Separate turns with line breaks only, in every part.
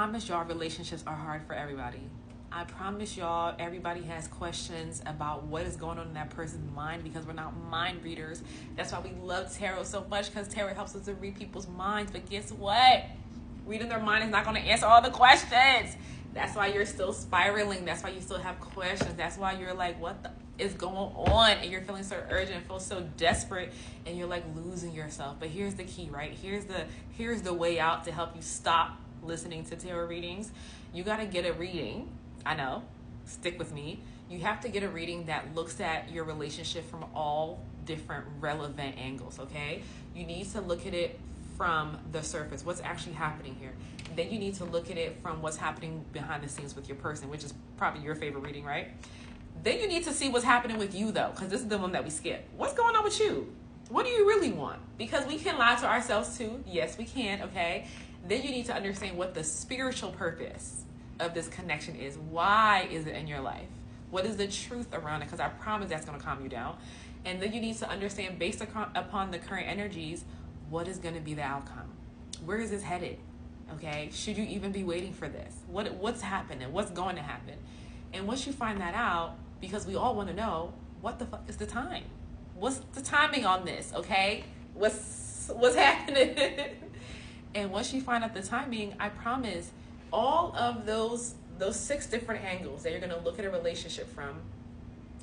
promise y'all relationships are hard for everybody. I promise y'all everybody has questions about what is going on in that person's mind because we're not mind readers. That's why we love tarot so much, because tarot helps us to read people's minds. But guess what? Reading their mind is not going to answer all the questions. That's why you're still spiraling. That's why you still have questions. That's why you're like, what the is going on? And you're feeling so urgent, feel so desperate, and you're like losing yourself. But here's the key, right? Here's the way out to help you stop listening to tarot readings. You got to get a reading. I know, stick with me. You have to get a reading that looks at your relationship from all different relevant angles, okay? You need to look at it from the surface, what's actually happening here. Then you need to look at it from what's happening behind the scenes with your person, which is probably your favorite reading, right? Then you need to see what's happening with you, though, because this is the one that we skip. What's going on with you? What do you really want? Because we can lie to ourselves too. Yes, we can, okay? Then you need to understand what the spiritual purpose of this connection is. Why is it in your life? What is the truth around it? Because I promise that's going to calm you down. And then you need to understand, based upon the current energies, what is going to be the outcome? Where is this headed? Okay, should you even be waiting for this? What's happening? What's going to happen? And once you find that out, because we all want to know, what the fuck is the time? What's the timing on this? Okay, what's happening? And once you find out the timing, I promise, all of those 6 different angles that you're going to look at a relationship from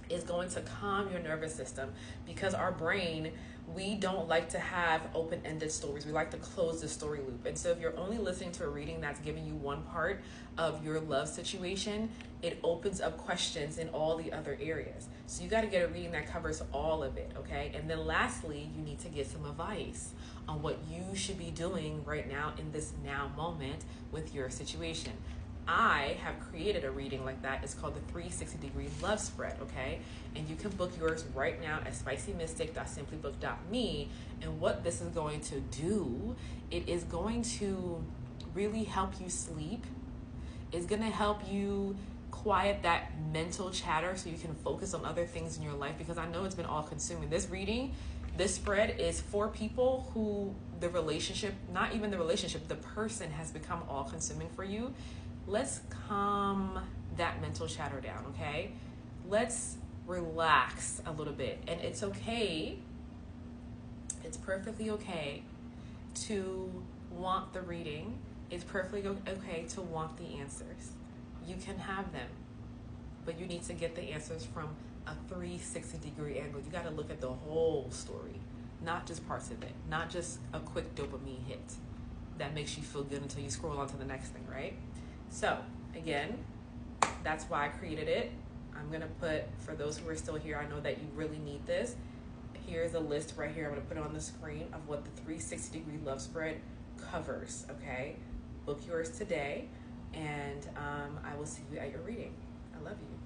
is going to calm your nervous system, because our brain, we don't like to have open-ended stories. We like to close the story loop. And so if you're only listening to a reading that's giving you one part of your love situation, it opens up questions in all the other areas. So you got to get a reading that covers all of it, okay? And then lastly, you need to get some advice on what you should be doing right now in this now moment with your situation. I have created a reading like that. It's called the 360-degree love spread, okay? And you can book yours right now at spicymystic.simplybook.me. And what this is going to do, it is going to really help you sleep. It's going to help you quiet that mental chatter so you can focus on other things in your life, because I know it's been all consuming. This reading, this spread is for people who the relationship, not even the relationship, the person has become all consuming for you. Let's calm that mental chatter down, okay? Let's relax a little bit. And it's okay, it's perfectly okay to want the reading. It's perfectly okay to want the answers. You can have them, but you need to get the answers from a 360-degree angle. You got to look at the whole story, not just parts of it, not just a quick dopamine hit that makes you feel good until you scroll on to the next thing, right? So again, that's why I created it. I'm going to put, for those who are still here, I know that you really need this. Here's a list right here. I'm going to put it on the screen of what the 360-degree love spread covers, okay? Book yours today, and I will see you at your reading. I love you.